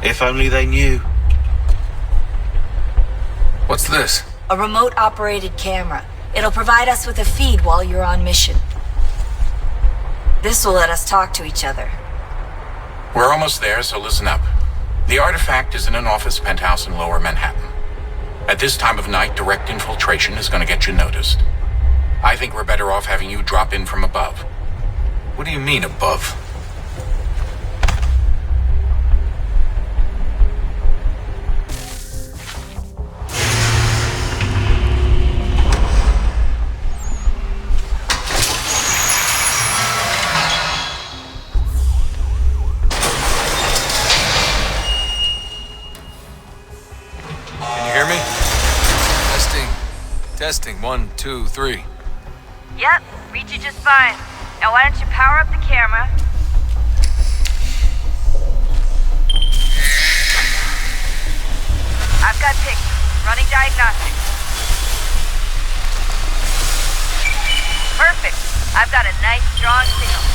If only they knew. What's this? A remote-operated camera. It'll provide us with a feed while you're on mission. This will let us talk to each other. We're almost there, so listen up. The artifact is in an office penthouse in Lower Manhattan. At this time of night, direct infiltration is going to get you noticed. I think we're better off having you drop in from above. What do you mean, above? Can you hear me? Testing. Testing. 1, 2, 3. Yep, reach you just fine. Now why don't you power up the camera? I've got pictures. Running diagnostics. Perfect. I've got a nice strong signal.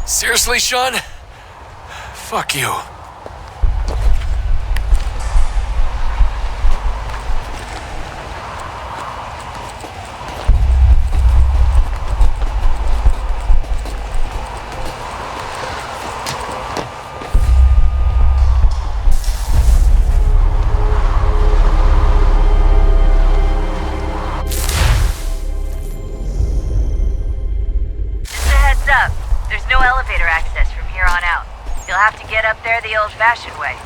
Seriously, Sean? Fuck you. There's no elevator access from here on out. You'll have to get up there the old-fashioned way.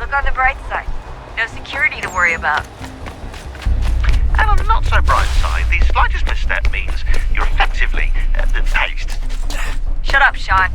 look on the bright side. No security to worry about. And on the not so bright side, the slightest misstep means you're effectively tased. Shut up, Sean.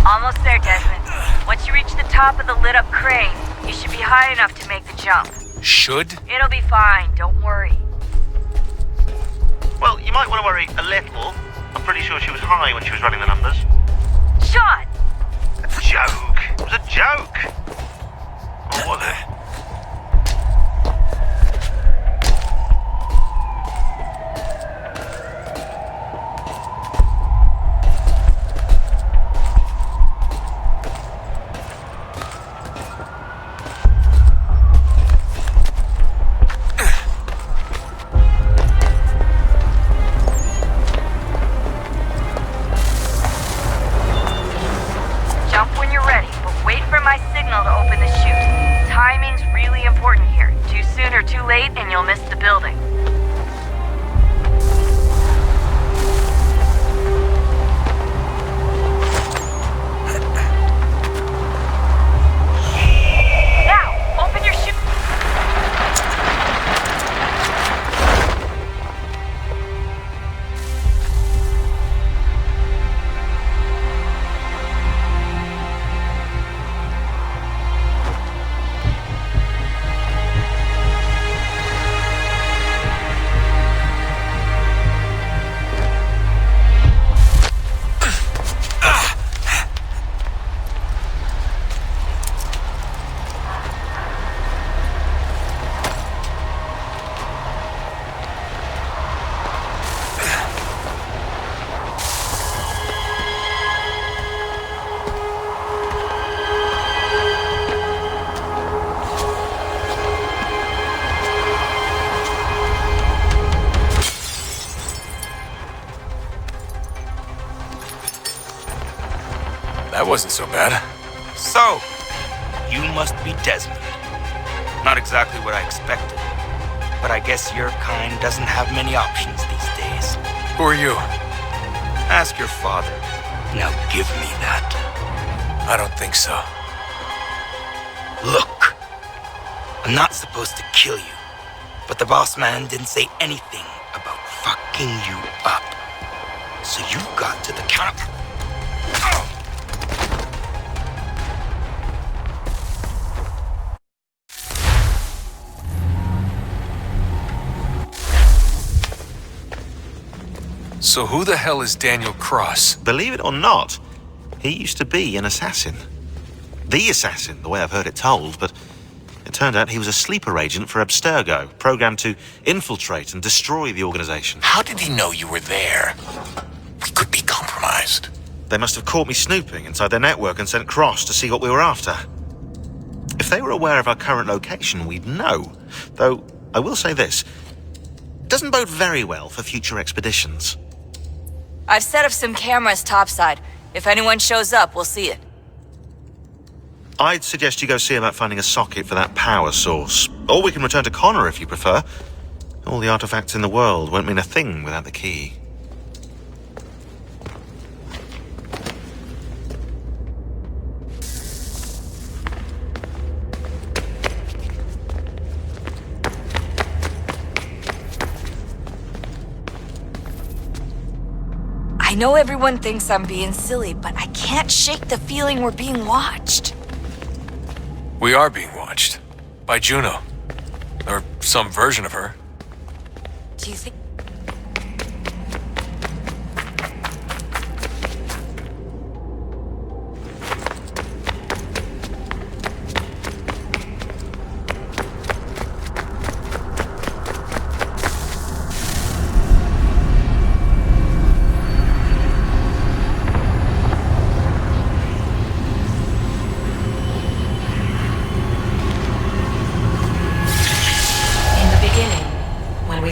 Almost there, Desmond. Once you reach the top of the lit-up crane, you should be high enough to make the jump. Should? It'll be fine, don't worry. Well, you might want to worry a little. I'm pretty sure she was high when she was running the numbers. Sean! A joke. It was a joke. Or was it? Jump when you're ready, but wait for my signal to open the chute. Timing's really important here. Too soon or too late, and you'll miss the building. Now, open your chute. That wasn't so bad. So, you must be Desmond. Not exactly what I expected, but I guess your kind doesn't have many options these days. Who are you? Ask your father. Now give me that. I don't think so. Look, I'm not supposed to kill you, but the boss man didn't say anything about fucking you up. So you got to the counter. So who the hell is Daniel Cross? Believe it or not, he used to be an assassin. The assassin, the way I've heard it told, but it turned out he was a sleeper agent for Abstergo, programmed to infiltrate and destroy the organization. How did he know you were there? We could be compromised. They must have caught me snooping inside their network and sent Cross to see what we were after. If they were aware of our current location, we'd know. Though, I will say this, it doesn't bode very well for future expeditions. I've set up some cameras topside. If anyone shows up, we'll see it. I'd suggest you go see about finding a socket for that power source. Or we can return to Connor if you prefer. All the artifacts in the world won't mean a thing without the key. I know everyone thinks I'm being silly, but I can't shake the feeling we're being watched. We are being watched. By Juno. Or some version of her. Do you think...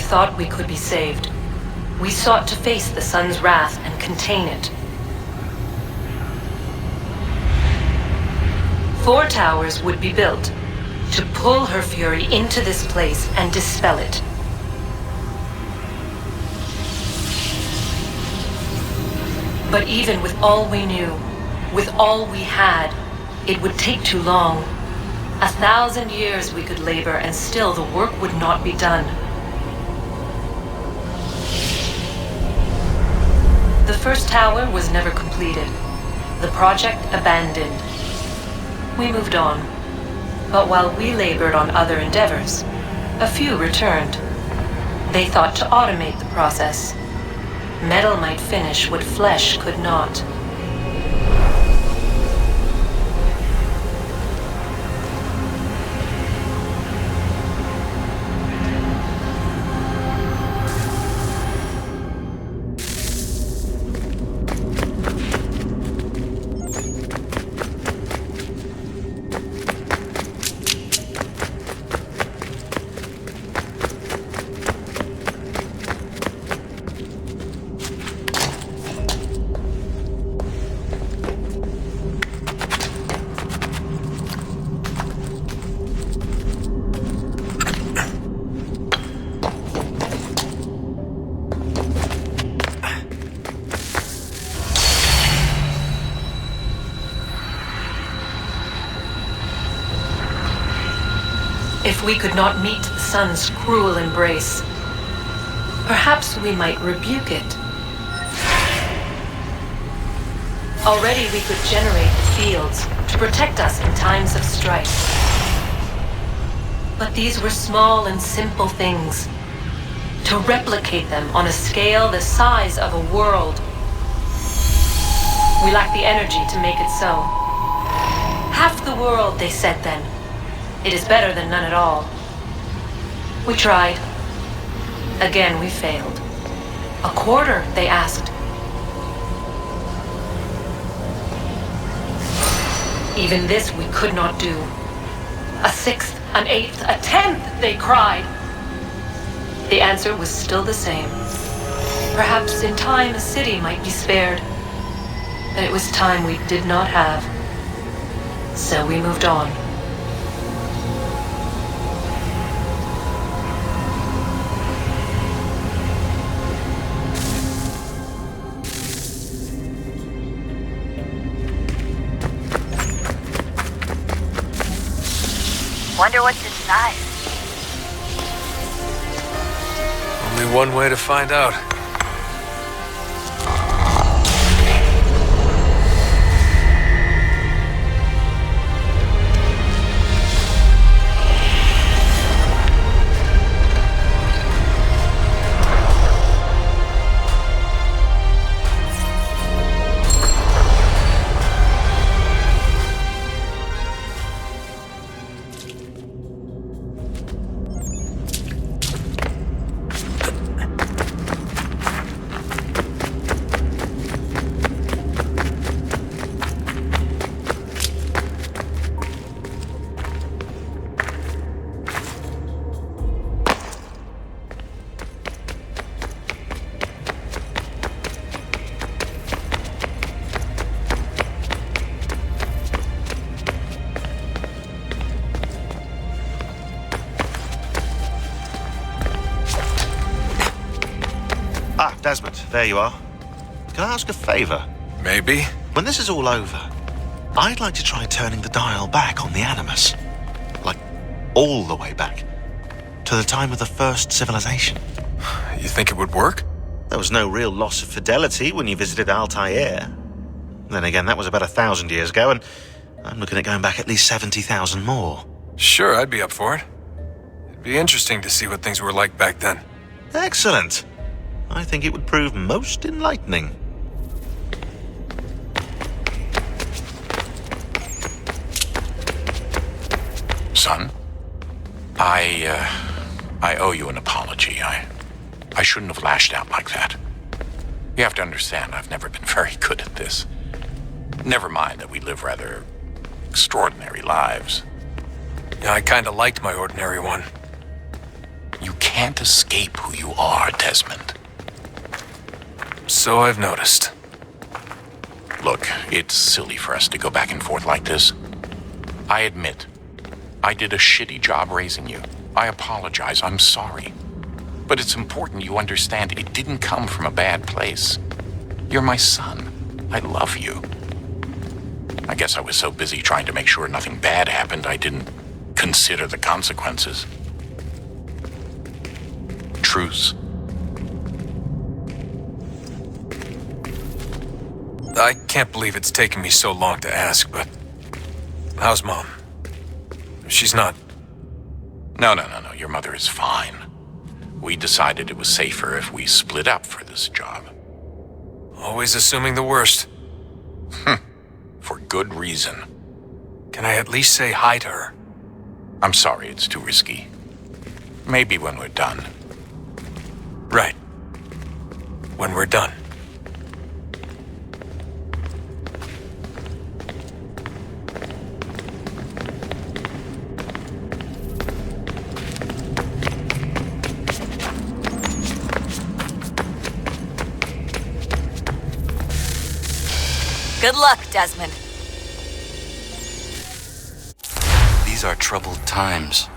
thought we could be saved. We sought to face the sun's wrath and contain it. 4 towers would be built to pull her fury into this place and dispel it. But even with all we knew, with all we had, it would take too long. 1,000 years we could labor and still the work would not be done. The first tower was never completed. The project abandoned. We moved on. But while we labored on other endeavors, a few returned. They thought to automate the process. Metal might finish what flesh could not. If we could not meet the sun's cruel embrace, perhaps we might rebuke it. Already we could generate the fields to protect us in times of strife. But these were small and simple things. To replicate them on a scale the size of a world, we lack the energy to make it so. Half the world, they said then. It is better than none at all. We tried. Again, we failed. A quarter, they asked. Even this we could not do. A 1/6, an 1/8, a 1/10, they cried. The answer was still the same. Perhaps in time a city might be spared. But it was time we did not have. So we moved on. Wonder what's inside. Only one way to find out. Desmond, there you are. Can I ask a favor? Maybe. When this is all over, I'd like to try turning the dial back on the Animus. Like, all the way back. To the time of the first civilization. You think it would work? There was no real loss of fidelity when you visited Altair. Then again, that was about 1,000 years ago, and I'm looking at going back at least 70,000 more. Sure, I'd be up for it. It'd be interesting to see what things were like back then. Excellent. I think it would prove most enlightening. Son, I owe you an apology. I shouldn't have lashed out like that. You have to understand, I've never been very good at this. Never mind that we live rather extraordinary lives. Yeah, I kinda liked my ordinary one. You can't can't escape who you are, Desmond. So I've noticed. Look, it's silly for us to go back and forth like this. I admit, I did a shitty job raising you. I apologize, I'm sorry. But it's important you understand it didn't come from a bad place. You're my son. I love you. I guess I was so busy trying to make sure nothing bad happened, I didn't consider the consequences. Truce. I can't believe it's taken me so long to ask, but how's Mom? She's not... No. Your mother is fine. We decided it was safer if we split up for this job. Always assuming the worst. For good reason. Can I at least say hi to her? I'm sorry, it's too risky. Maybe when we're done. Right. When we're done. Good luck, Desmond. These are troubled times.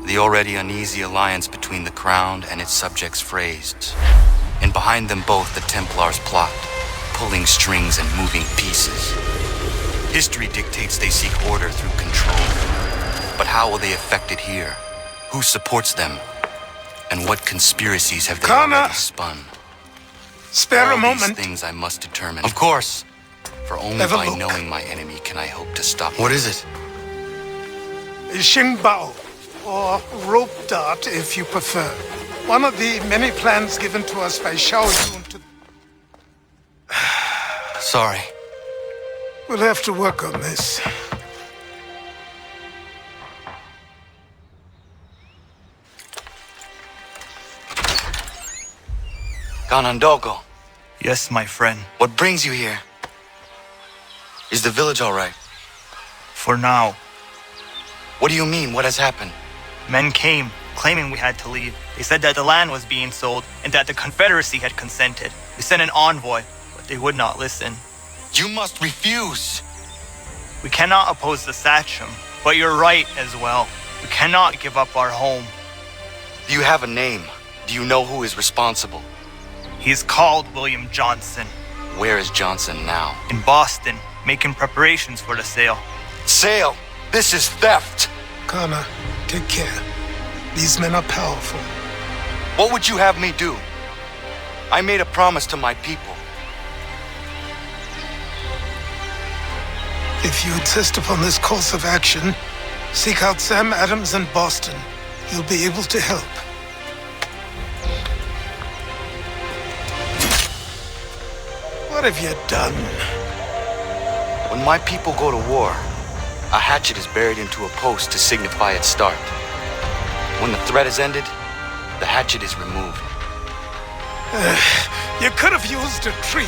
The already uneasy alliance between the Crown and its subjects phrased, and behind them both the Templars plot, pulling strings and moving pieces. History dictates they seek order through control. But how will they effect it here? Who supports them? And what conspiracies have they already spun? Spare a All moment. these things I must determine. Of course. For only Have a by look. knowing my enemy can I hope to stop him. What is it? Xingbao, or rope dart if you prefer. One of the many plans given to us by Xiao Yun to... Sorry. We'll have to work on this. Ganondogo, Yes, my friend. what brings you here? Is the village all right? For now, What do you mean? What has happened? men came, claiming we had to leave. They said that the land was being sold and that the Confederacy had consented. We sent an envoy, but they would not listen. You must refuse. We cannot oppose the Sachem, but you're right as well. We cannot give up our home. Do you have a name? Do you know who is responsible? He's called William Johnson, Where is Johnson now? in Boston, making preparations for the sale. Sale! This is theft! Kana, take care. These men are powerful. What would you have me do? I made a promise to my people. If you insist upon this course of action, seek out Sam Adams in Boston. He'll be able to help. What have you done? When my people go to war, a hatchet is buried into a post to signify its start. When the threat is ended, the hatchet is removed. You could have used a tree.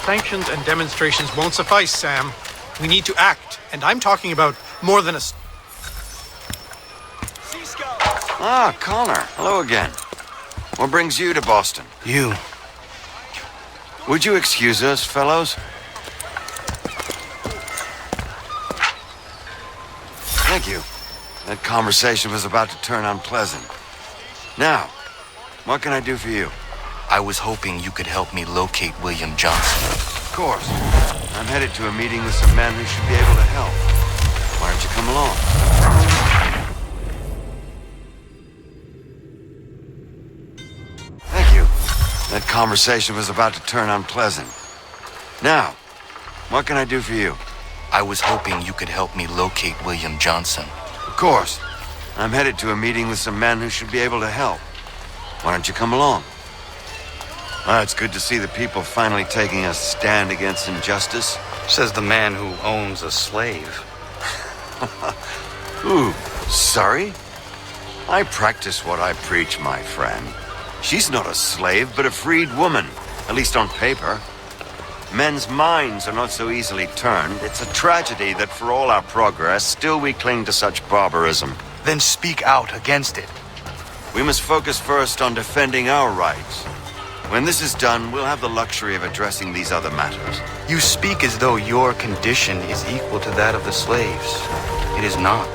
sanctions and demonstrations won't suffice, Sam. We need to act, and I'm talking about more than a... Ah, Connor. Hello again. What brings you to Boston? You. Would you excuse us, fellows? Thank you. That conversation was about to turn unpleasant. Now, what can I do for you? I was hoping you could help me locate William Johnson. Of course. I'm headed to a meeting with some men who should be able to help. Why don't you come along? Thank you. That conversation was about to turn unpleasant. Now, what can I do for you? I was hoping you could help me locate William Johnson. Of course. I'm headed to a meeting with some men who should be able to help. Why don't you come along? Well, it's good to see the people finally taking a stand against injustice. Says the man who owns a slave. Ooh, sorry? I practice what I preach, my friend. She's not a slave, but a freed woman, at least on paper. Men's minds are not so easily turned. It's a tragedy that for all our progress, still we cling to such barbarism. Then speak out against it. We must focus first on defending our rights. When this is done, we'll have the luxury of addressing these other matters. You speak as though your condition is equal to that of the slaves. It is not.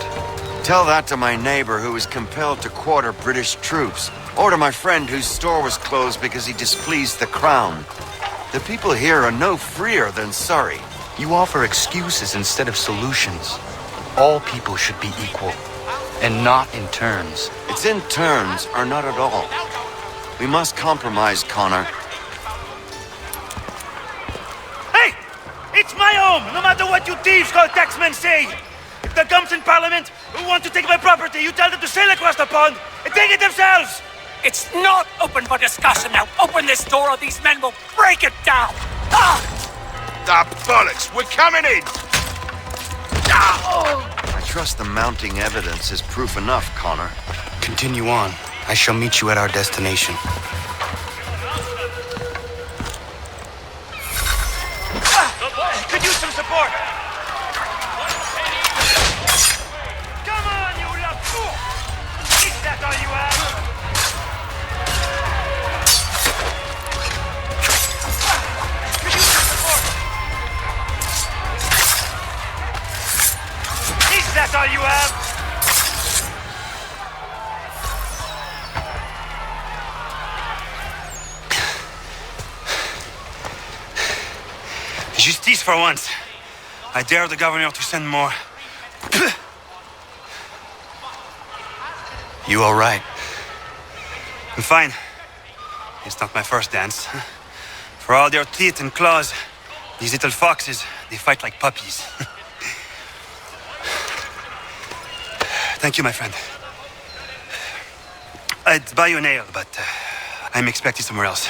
Tell that to my neighbor who was compelled to quarter British troops, or to my friend whose store was closed because he displeased the crown. The people here are no freer than Surrey. You offer excuses instead of solutions. All people should be equal, and not in turns. It's in turns, or not at all. We must compromise, Connor. Hey! It's my home, no matter what you thieves called taxmen say! If the gums in Parliament who want to take my property, you tell them to sail across the pond and take it themselves! It's not open for discussion now. Open this door or these men will break it down. Ah! Ah, bollocks! We're coming in! I trust the mounting evidence is proof enough, Connor. Continue on. I shall meet you at our destination. Could use some support! Come on, you love fool! Is that all you have? Could use some support! Is that all you have? Justice for once. I dare the governor to send more. You all right? I'm fine. It's not my first dance. For all their teeth and claws, these little foxes, they fight like puppies. Thank you, my friend. I'd buy you an ale, but I'm expected somewhere else.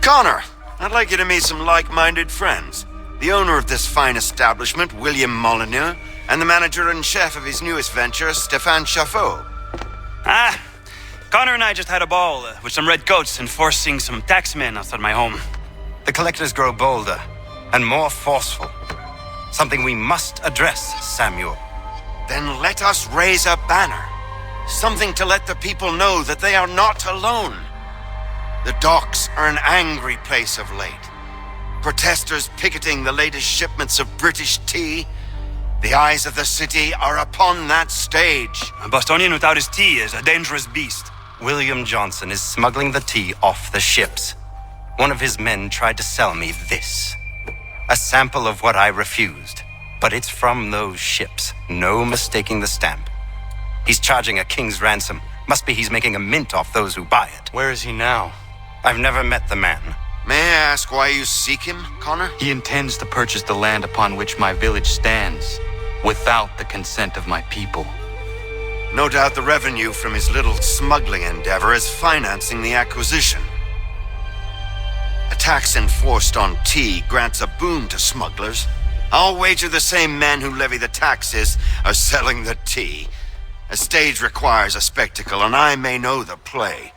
Connor, I'd like you to meet some like-minded friends. The owner of this fine establishment, William Molyneux, and the manager and chef of his newest venture, Stéphane Chaffeau. Ah, Connor and I just had a ball with some red coats enforcing some taxmen outside my home. The collectors grow bolder. and more forceful. Something we must address, Samuel. Then let us raise a banner. Something to let the people know that they are not alone. The docks are an angry place of late. Protesters picketing the latest shipments of British tea. The eyes of the city are upon that stage. A Bostonian without his tea is a dangerous beast. William Johnson is smuggling the tea off the ships. One of his men tried to sell me this. A sample of what I refused. But it's from those ships. No mistaking the stamp. He's charging a king's ransom. Must be he's making a mint off those who buy it. Where is he now? I've never met the man. May I ask why you seek him, Connor? He intends to purchase the land upon which my village stands, without the consent of my people. No doubt the revenue from his little smuggling endeavor is financing the acquisition. A tax enforced on tea grants a boon to smugglers. I'll wager the same men who levy the taxes are selling the tea. A stage requires a spectacle, and I may know the play.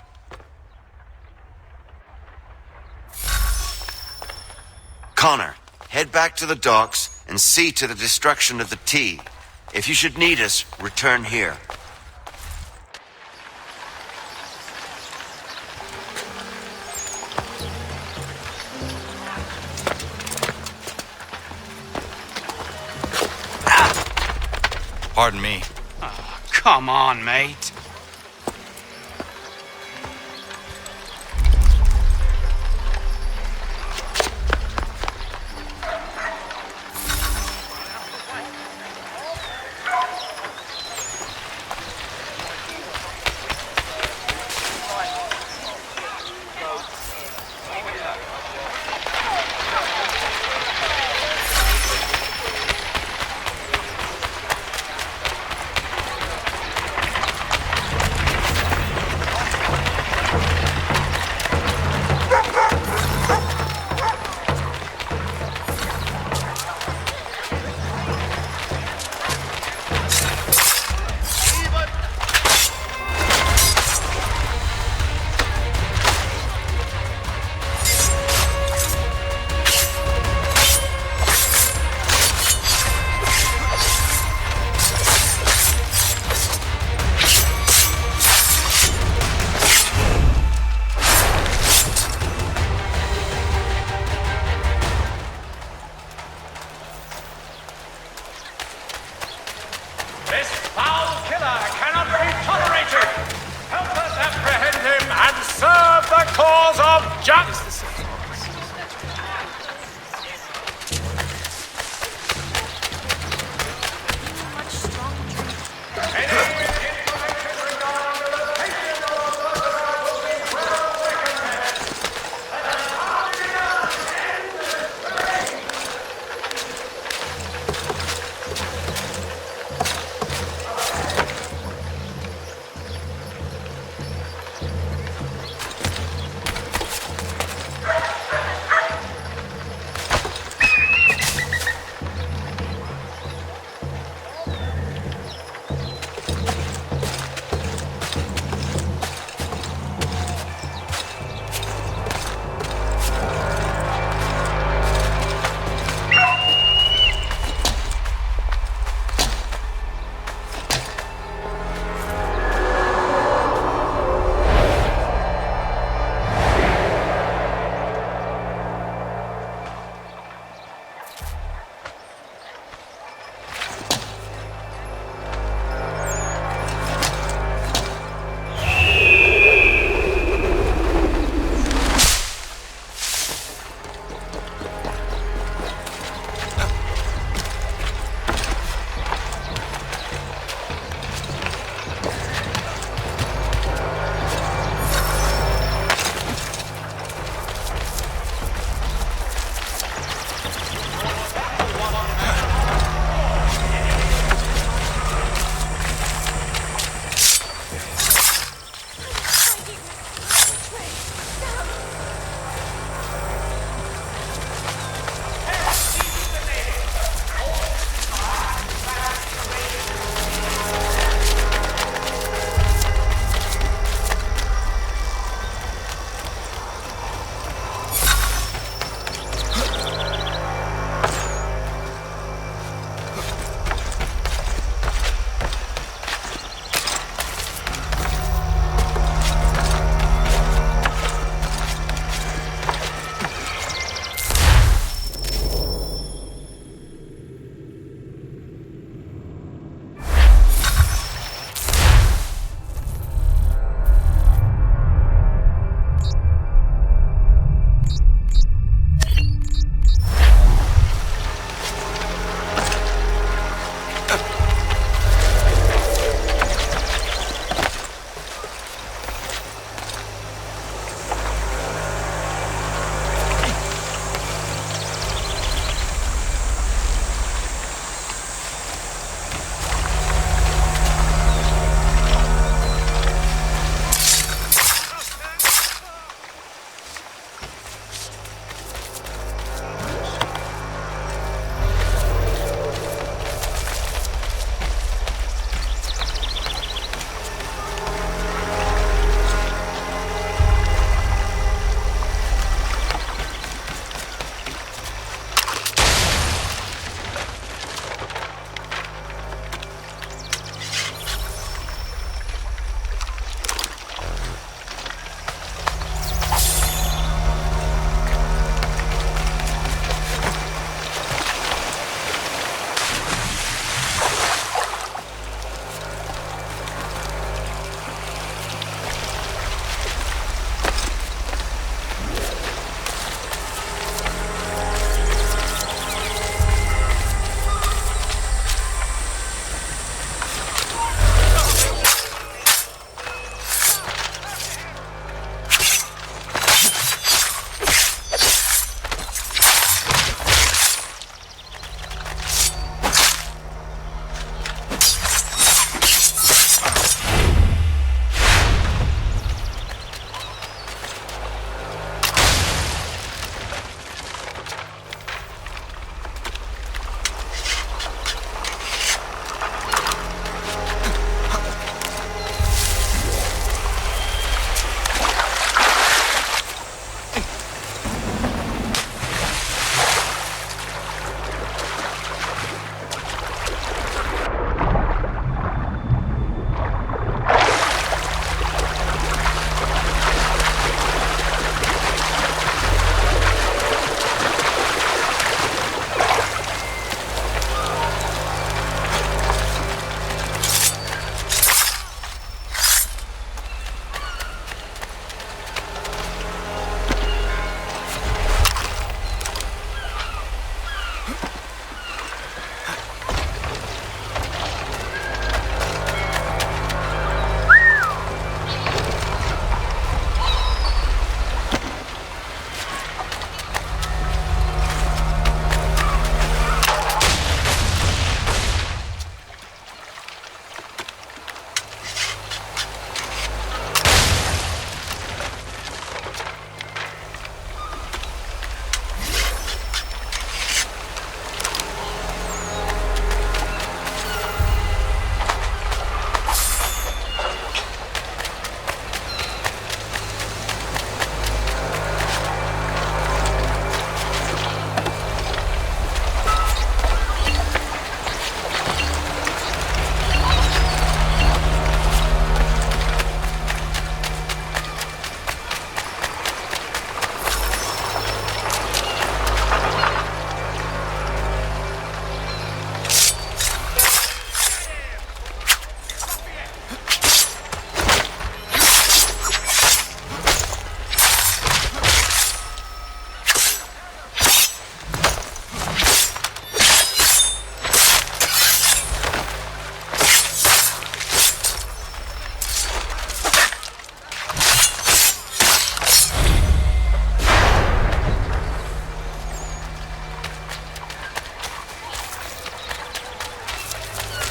Connor, head back to the docks and see to the destruction of the tea. If you should need us, return here. Pardon me. Oh, come on, mate.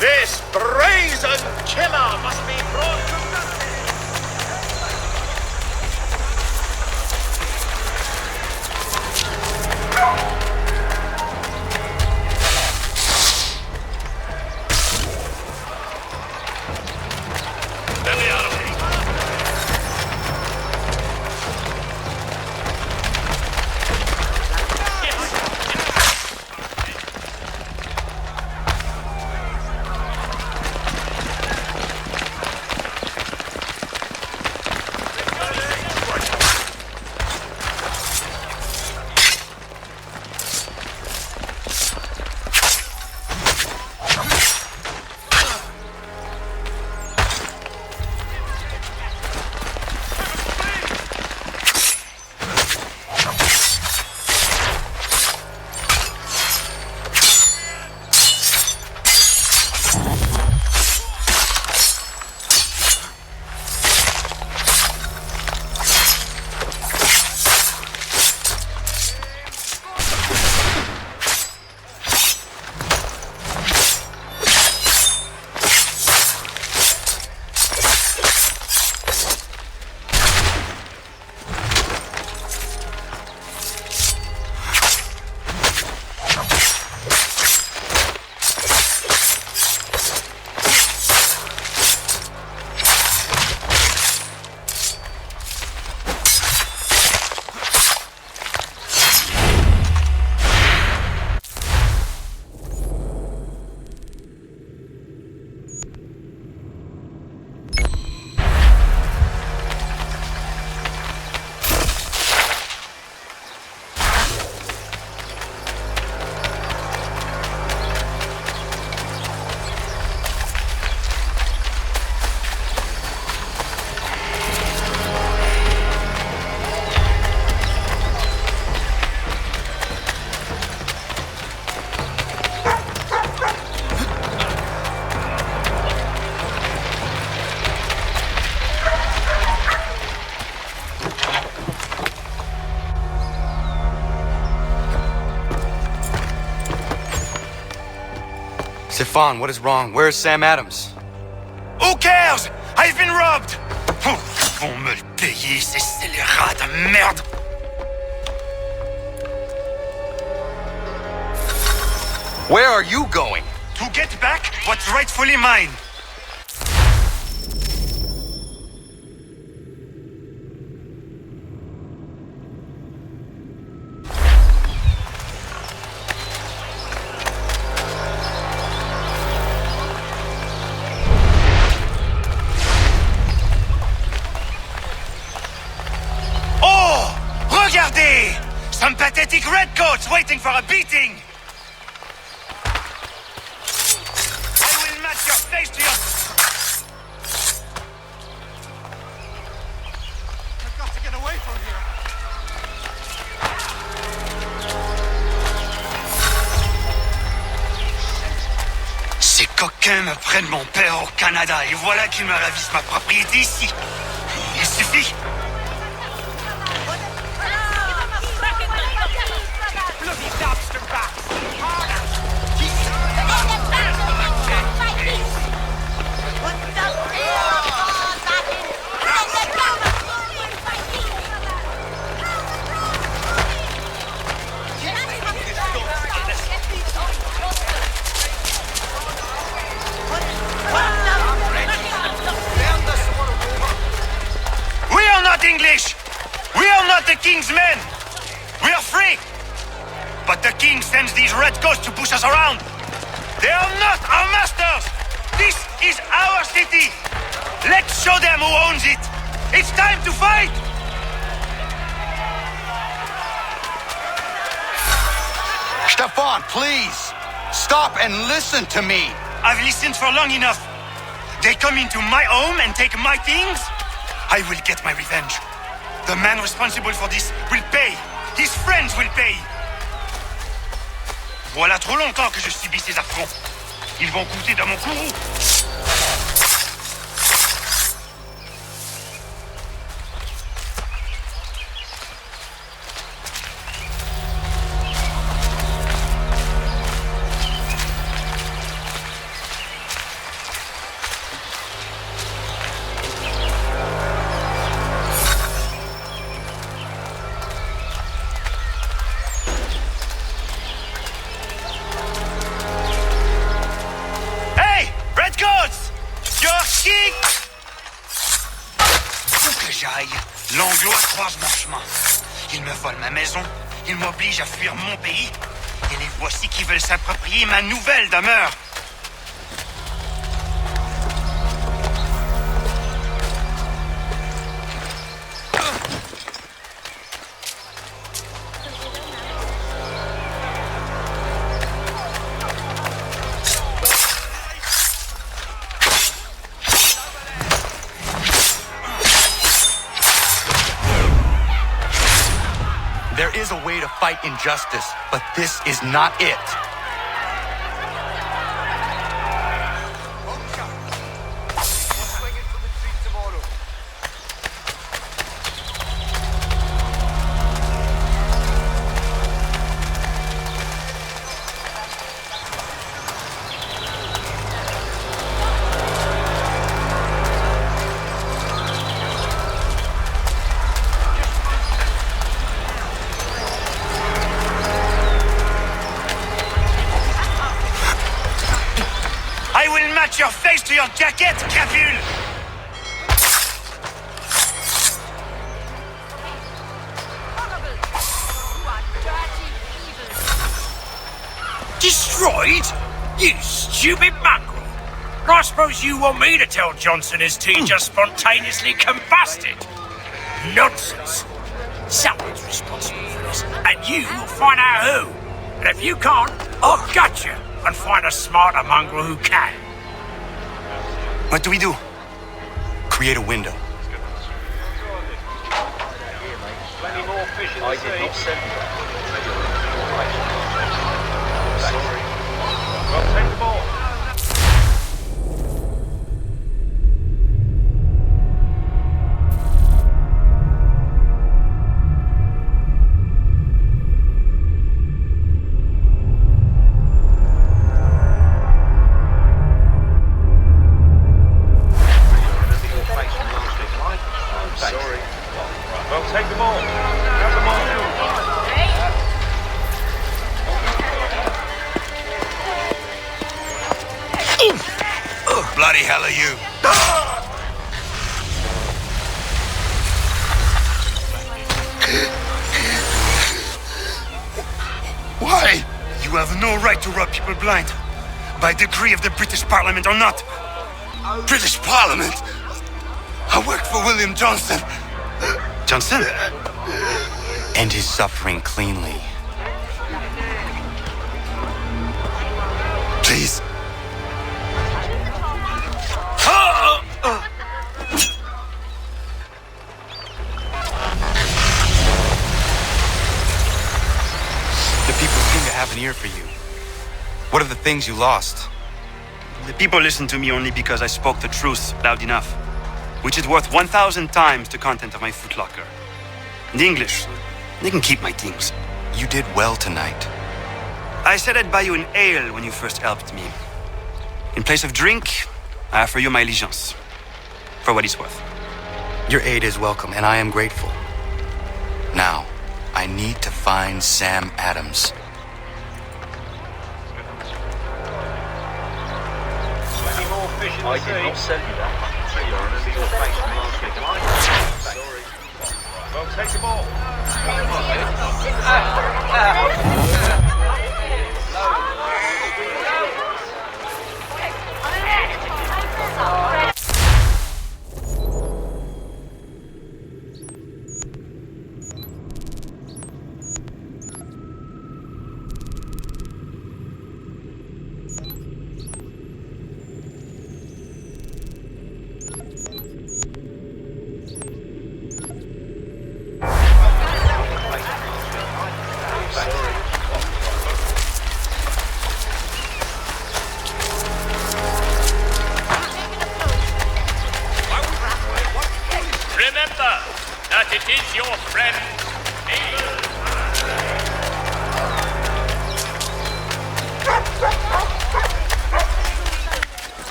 This brazen killer must be brought to Stefan, what is wrong? Where is Sam Adams? Who cares? I've been robbed! Ils vont me le payer, ces scélérats de merde! Where are you going? To get back what's rightfully mine! Regardez! Some pathetic redcoats waiting for a beating! I will match your face to your... I've got to get away from here. Ces coquins me prennent mon père au Canada et voilà qu'ils me ravissent ma propriété ici. Il suffit. We are not English! We are not the king's men! We are free! But the king sends these redcoats to push us around! They are not our masters! This is our city! Let's show them who owns it! It's time to fight! Stefan, please! Stop and listen to me! I've listened for long enough. They come into my home and take my things? I will get my revenge. The man responsible for this will pay. His friends will pay. Voilà trop longtemps que je subis ces affronts. Ils vont goûter dans mon courroux. croisent mon chemin. Ils me volent ma maison, ils m'obligent à fuir mon pays, et les voici qui veulent s'approprier ma nouvelle demeure. There is a way to fight injustice, but this is not it. I will match your face to your jacket, crapule! Destroyed? You stupid mongrel! I suppose you want me to tell Johnson his tea just spontaneously combusted? Nonsense! Someone's responsible for this, and you will find out who. And if you can't, I'll gut you and find a smarter mongrel who can. What do we do? Create a window. I did not send you that. Sorry. Well, take the ball. Sorry. Well, take the ball. Have the ball. Bloody hell are you? Why? You have no right to rob people blind. By decree of the British Parliament or not. British Parliament? I work for William Johnson. Johnson? End his suffering cleanly. Please. The people seem to have an ear for you. What are the things you lost? The people listen to me only because I spoke the truth loud enough, which is worth 1,000 times the content of my footlocker. The English, they can keep my things. You did well tonight. I said I'd buy you an ale when you first helped me. In place of drink, I offer you my allegiance. For what it's worth. Your aid is welcome, and I am grateful. Now, I need to find Sam Adams. I did not send you that. Sorry. Well, take the ball.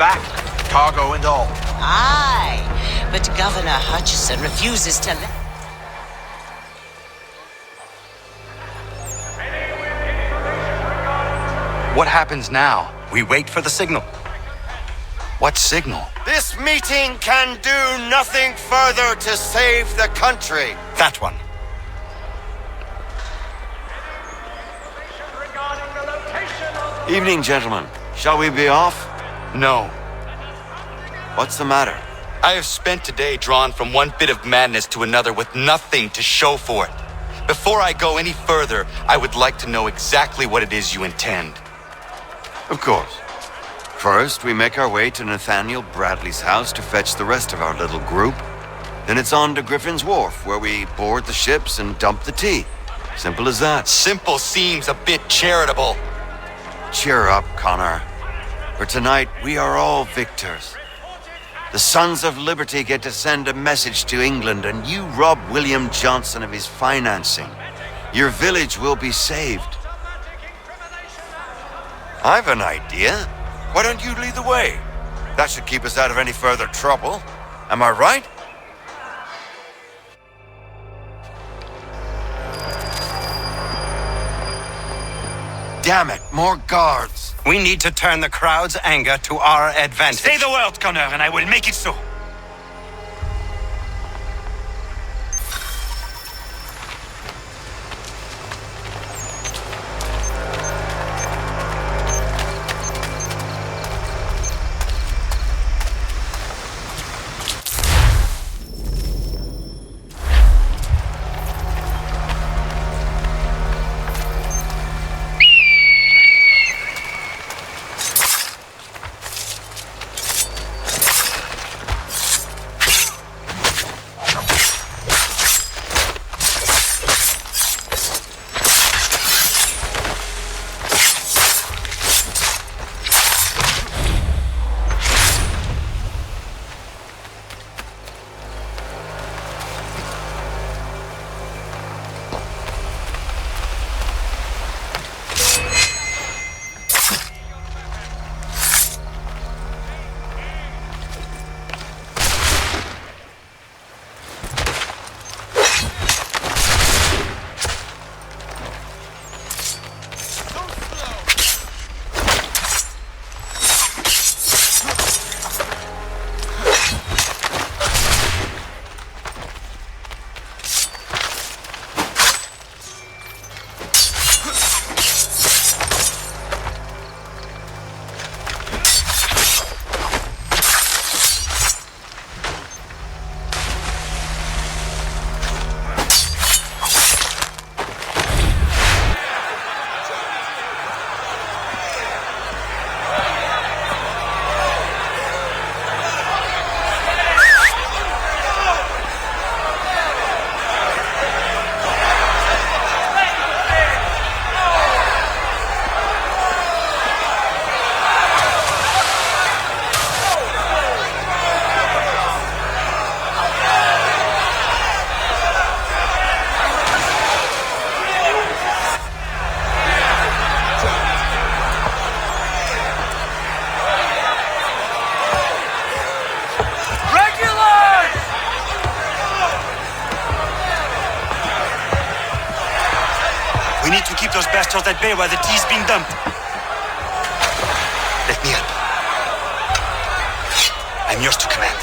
fact, cargo and all. Aye, but Governor Hutchison refuses to let... What happens now? We wait for the signal. What signal? This meeting can do nothing further to save the country. That one. Evening, gentlemen. Shall we be off? No. What's the matter? I have spent today drawn from one bit of madness to another with nothing to show for it. Before I go any further, I would like to know exactly what it is you intend. Of course. First, we make our way to Nathaniel Bradley's house to fetch the rest of our little group. Then it's on to Griffin's Wharf, where we board the ships and dump the tea. Simple as that. Simple seems a bit charitable. Cheer up, Connor. For tonight, we are all victors. The Sons of Liberty get to send a message to England, and you rob William Johnson of his financing. Your village will be saved. I've an idea. Why don't you lead the way? That should keep us out of any further trouble. Am I right? Damn it, more guards. We need to turn the crowd's anger to our advantage. Say the word, Connor, and I will make it so. Those bastards at bay while the tea's being dumped. Let me help. I'm yours to command.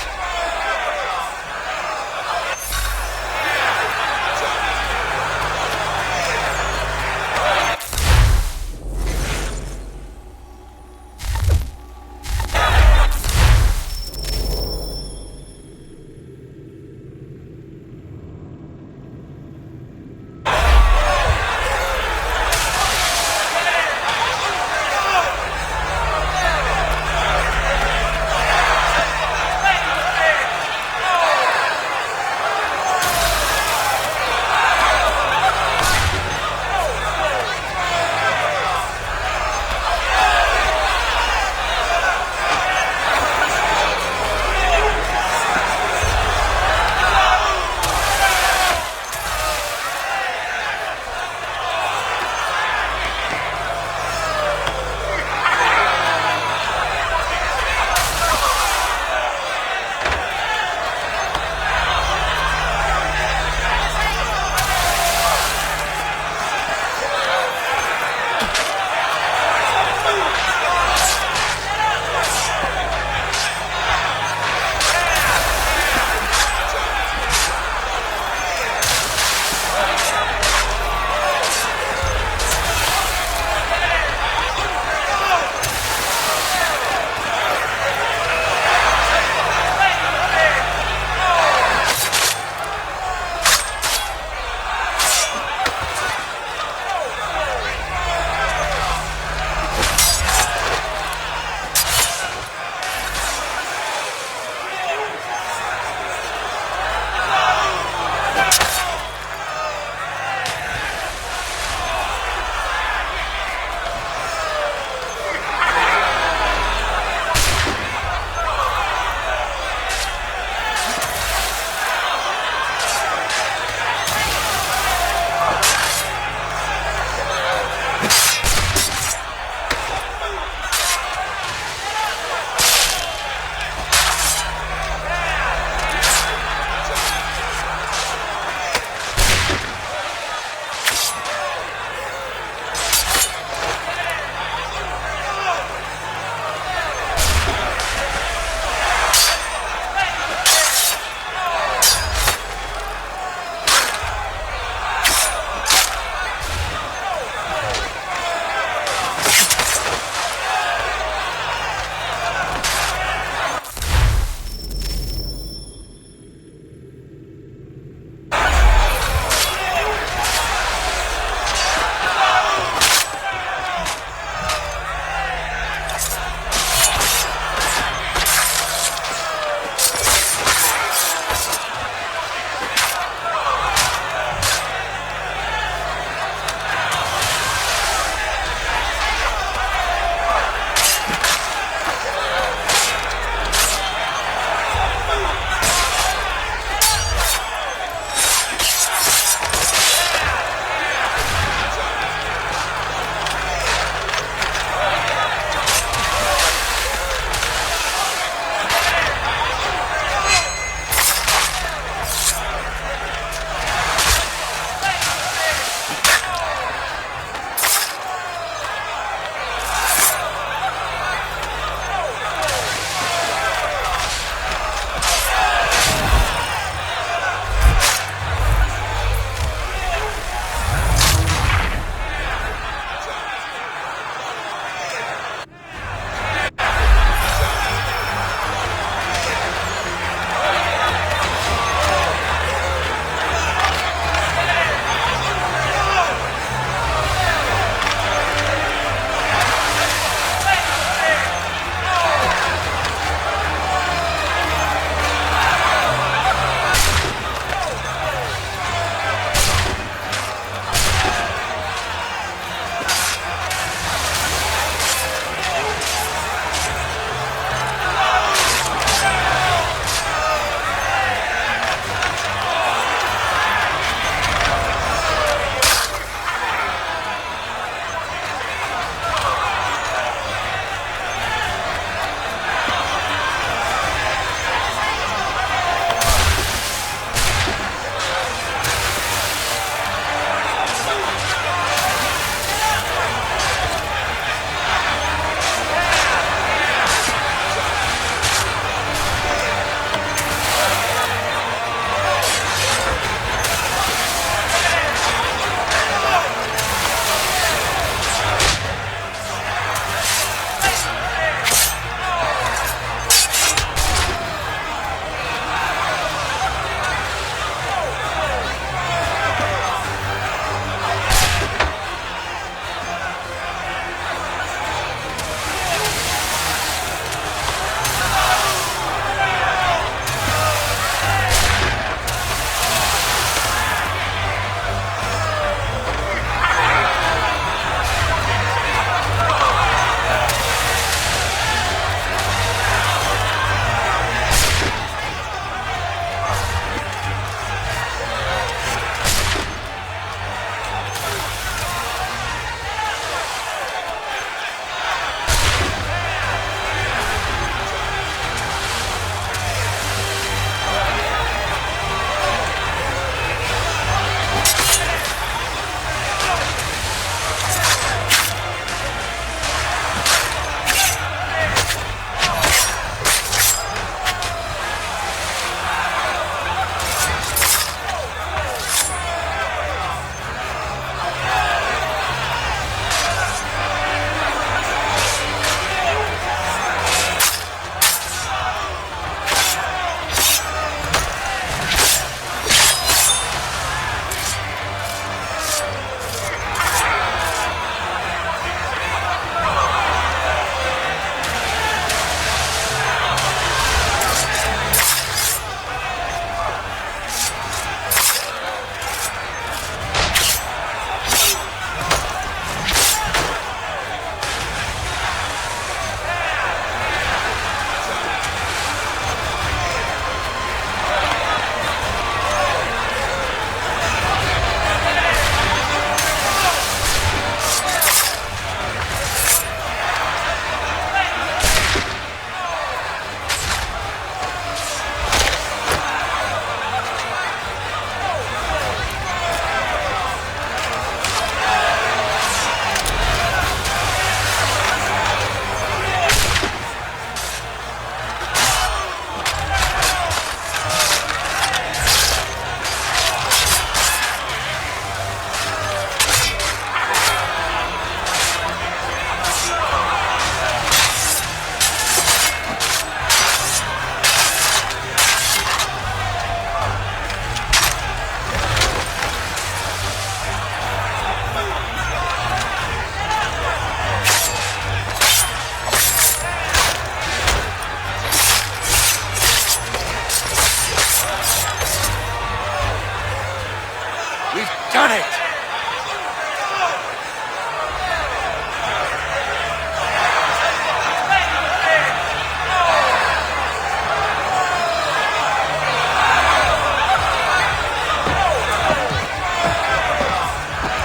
We've done it!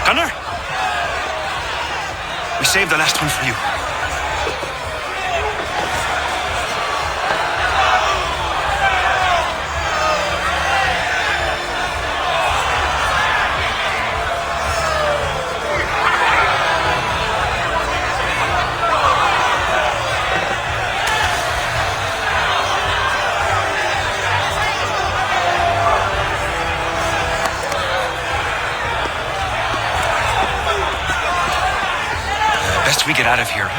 Gunner? We saved the last one for you. Best we get out of here.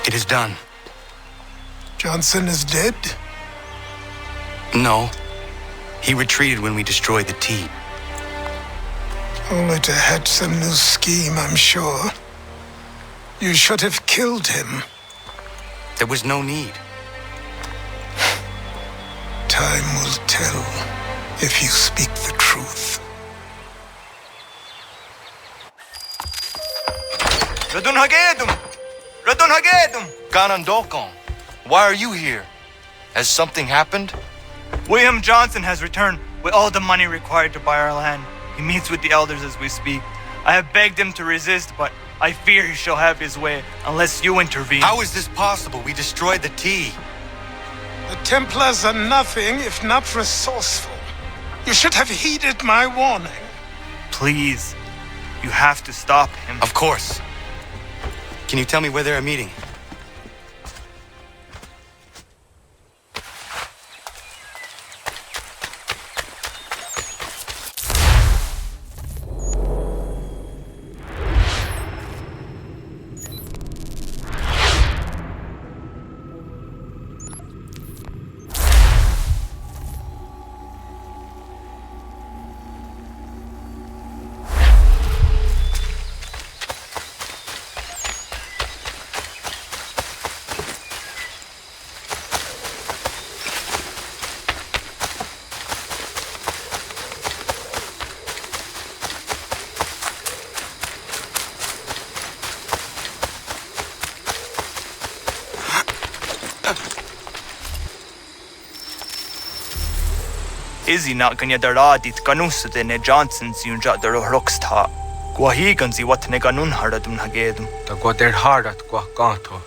It is done. Johnson is dead? No. He retreated when we destroyed the T. Only to hatch some new scheme, I'm sure. You should have killed him. There was no need. Time will tell if you speak the truth. Radun Hagedum! Radun Hagedum! Ganandokon, why are you here? Has something happened? William Johnson has returned with all the money required to buy our land. He meets with the elders as we speak. I have begged him to resist, but I fear he shall have his way unless you intervene. How is this possible? We destroyed the T. The Templars are nothing if not resourceful. You should have heeded my warning. Please, you have to stop him. Of course. Can you tell me where they're meeting? Izzy not gonna daradit ganus de Johnson's yunja der rocksta. Guahigan si what ne ganun haradum hagedum. Da gwa der hardat gwa gato.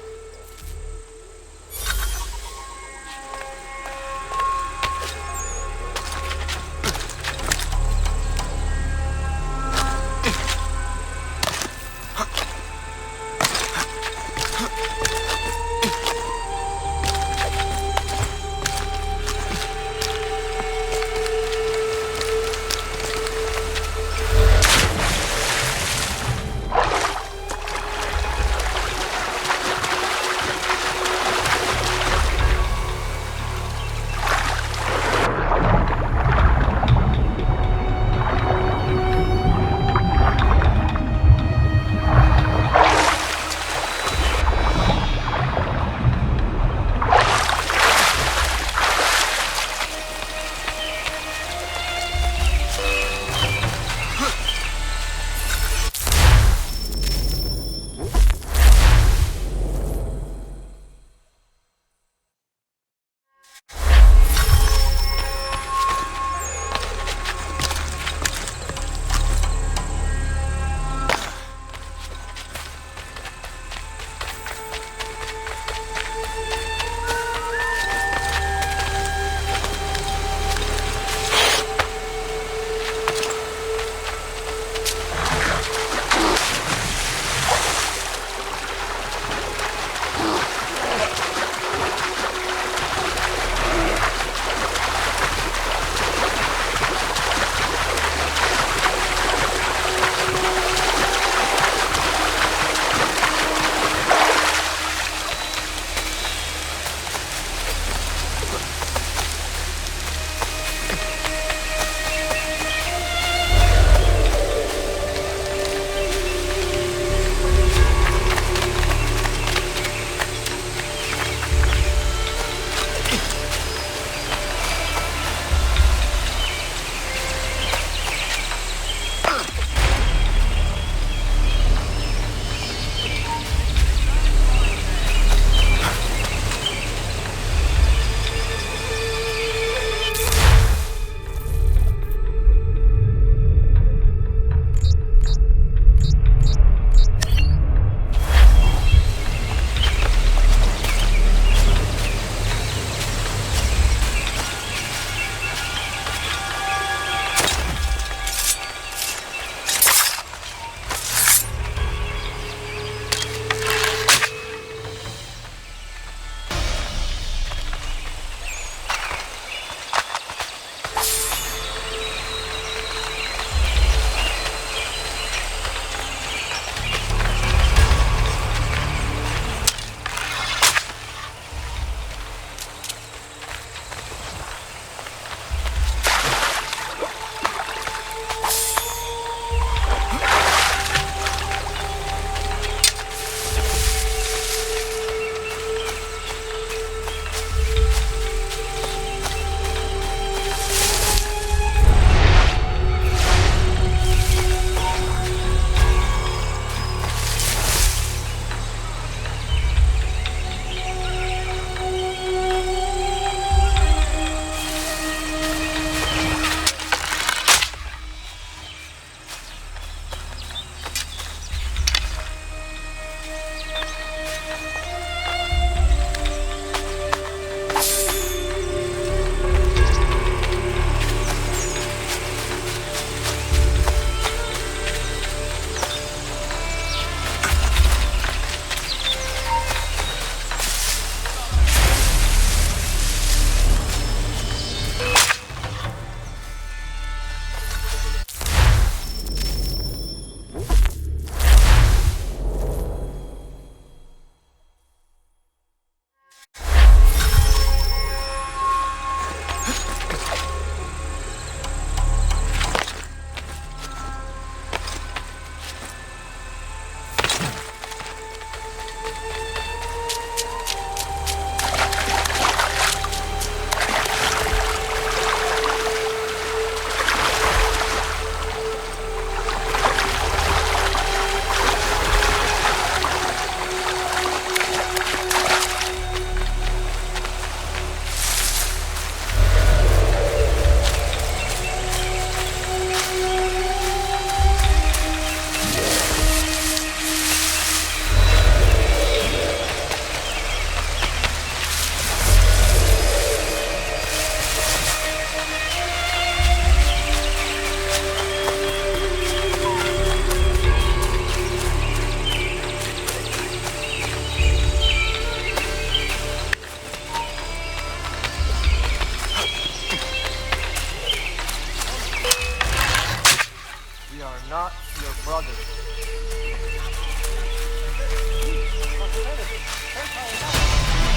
brothers.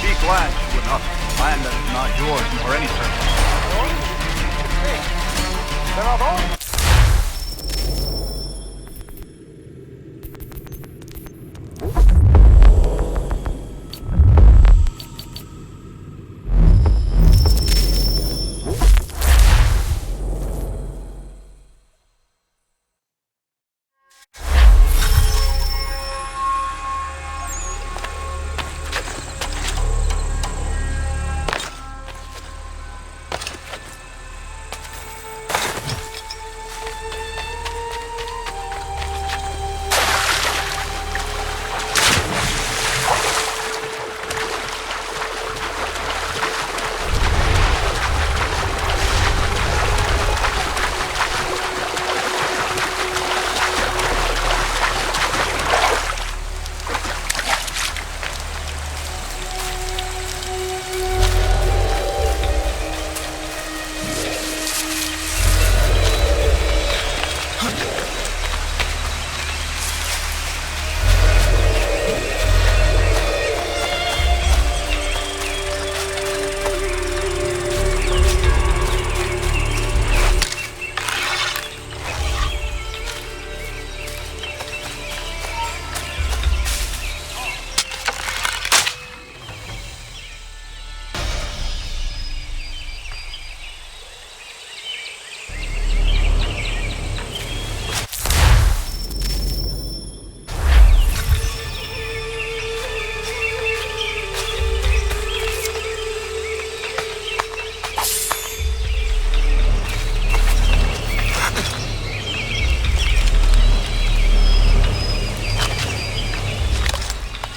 Be glad you would not land that is not yours nor any person. There are those.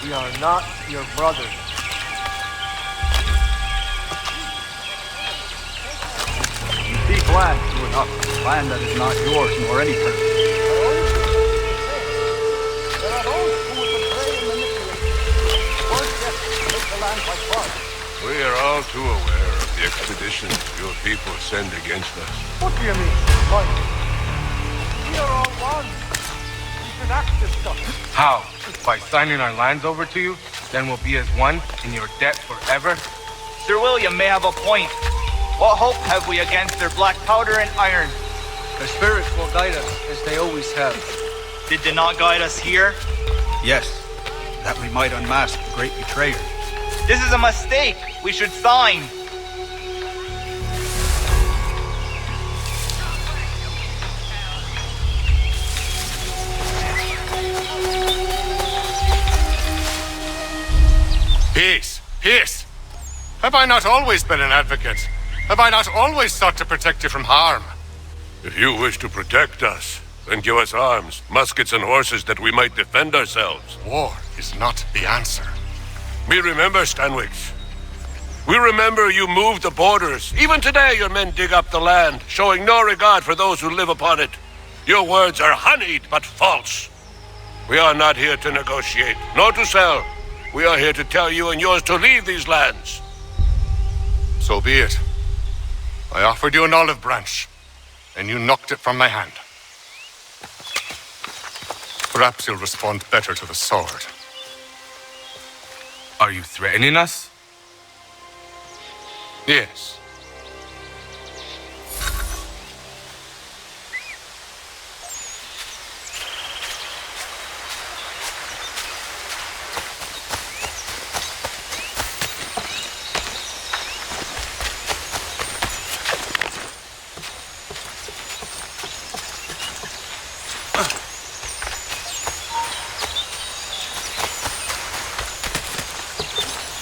We are not your brothers. Be glad you would not land that is not yours nor any person. There are those who would betray and manipulate. Worse yet, make the land like fun. We are all too aware of the expeditions your people send against us. What do you mean? What? We are all one. We should act as such. How? By signing our lands over to you? Then we'll be as one in your debt forever? Sir William may have a point. What hope have we against their black powder and iron? Their spirits will guide us, as they always have. Did they not guide us here? Yes, that we might unmask the great betrayer. This is a mistake. We should sign. Peace! Peace! Have I not always been an advocate? Have I not always sought to protect you from harm? If you wish to protect us, then give us arms, muskets and horses that we might defend ourselves. War is not the answer. We remember, Stanwix. We remember you moved the borders. Even today your men dig up the land, showing no regard for those who live upon it. Your words are honeyed, but false. We are not here to negotiate, nor to sell. We are here to tell you and yours to leave these lands. So be it. I offered you an olive branch, and you knocked it from my hand. Perhaps you'll respond better to the sword. Are you threatening us? Yes.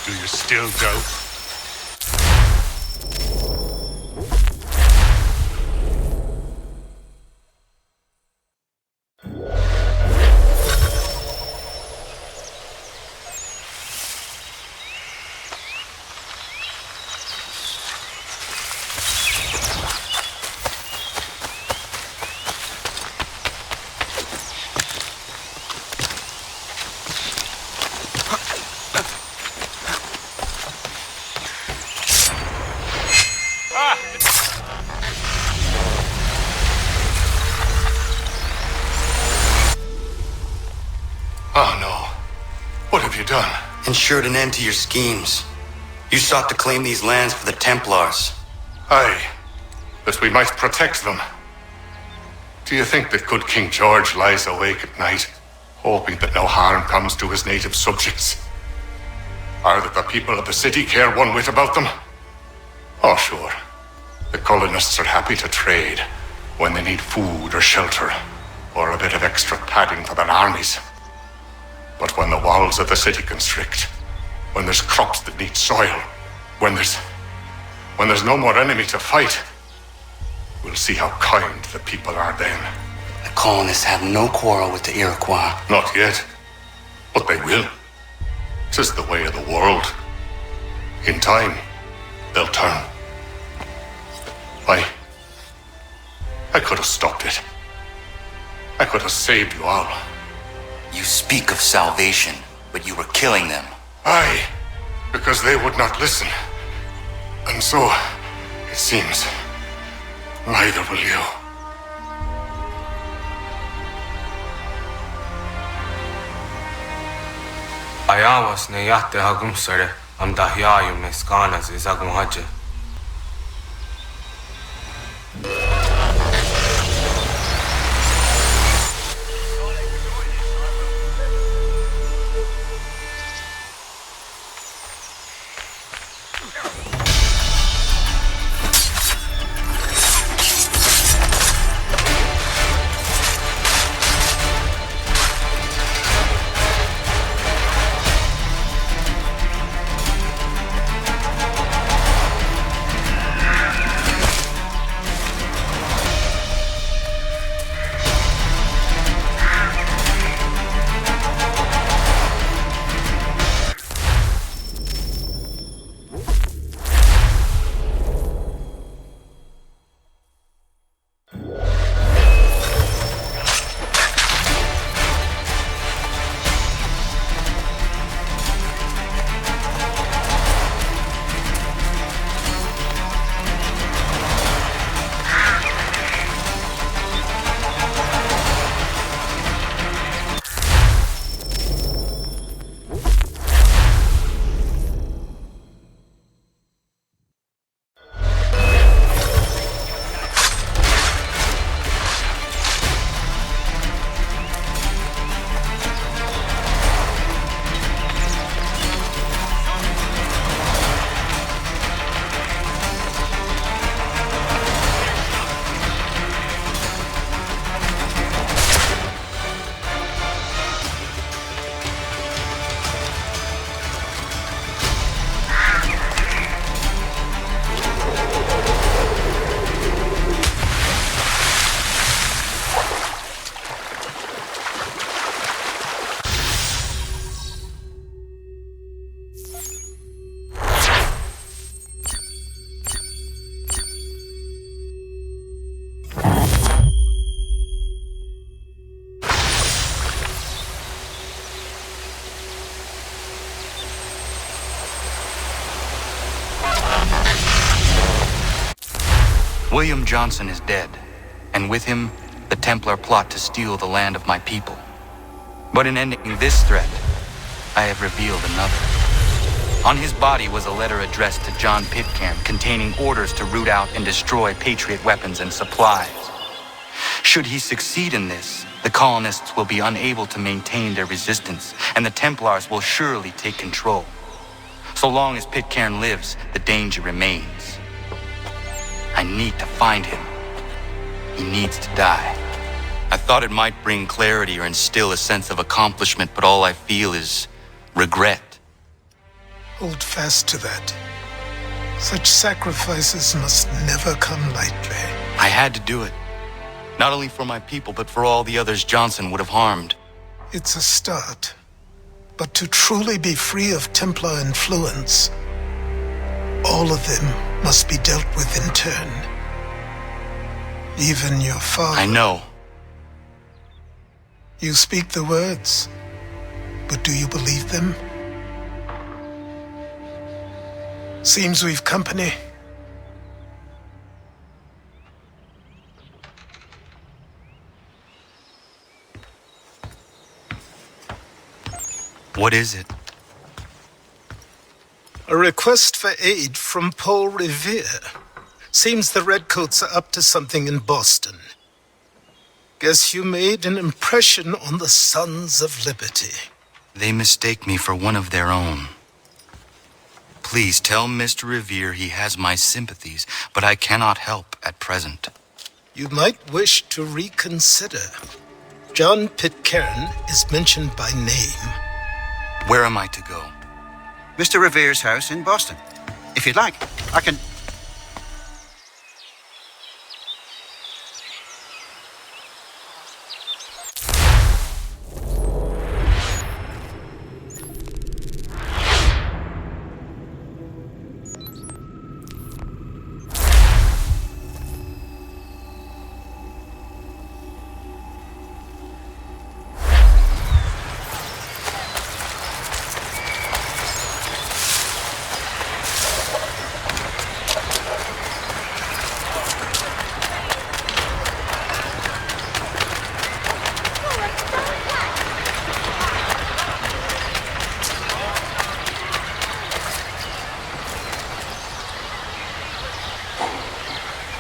Do you still doubt? have you done? Ensured an end to your schemes. You sought to claim these lands for the Templars. Aye, that we might protect them. Do you think that good King George lies awake at night, hoping that no harm comes to his native subjects? Or that the people of the city care one whit about them? Oh, sure. The colonists are happy to trade when they need food or shelter, or a bit of extra padding for their armies. But when the walls of the city constrict, when there's crops that need soil, when there's no more enemy to fight, we'll see how kind the people are then. The colonists have no quarrel with the Iroquois. Not yet, but they will. 'Tis the way of the world. In time, they'll turn. I could have stopped it. I could have saved you all. You speak of salvation, but you were killing them. Aye, because they would not listen. And so, it seems, neither will you. Ayawas na yate hagum sare am dahyayu meskana zagum haje. William Johnson is dead, and with him, the Templar plot to steal the land of my people. But in ending this threat, I have revealed another. On his body was a letter addressed to John Pitcairn containing orders to root out and destroy Patriot weapons and supplies. Should he succeed in this, the colonists will be unable to maintain their resistance, and the Templars will surely take control. So long as Pitcairn lives, the danger remains. I need to find him. He needs to die. I thought it might bring clarity or instill a sense of accomplishment, but all I feel is regret. Hold fast to that. Such sacrifices must never come lightly. I had to do it. Not only for my people, but for all the others Johnson would have harmed. It's a start. But to truly be free of Templar influence, all of them must be dealt with in turn. Even your father. I know. You speak the words, but do you believe them? Seems we've company. What is it? A request for aid from Paul Revere. Seems the Redcoats are up to something in Boston. Guess you made an impression on the Sons of Liberty. They mistake me for one of their own. Please tell Mr. Revere he has my sympathies, but I cannot help at present. You might wish to reconsider. John Pitcairn is mentioned by name. Where am I to go? Mr. Revere's house in Boston. If you'd like, I can...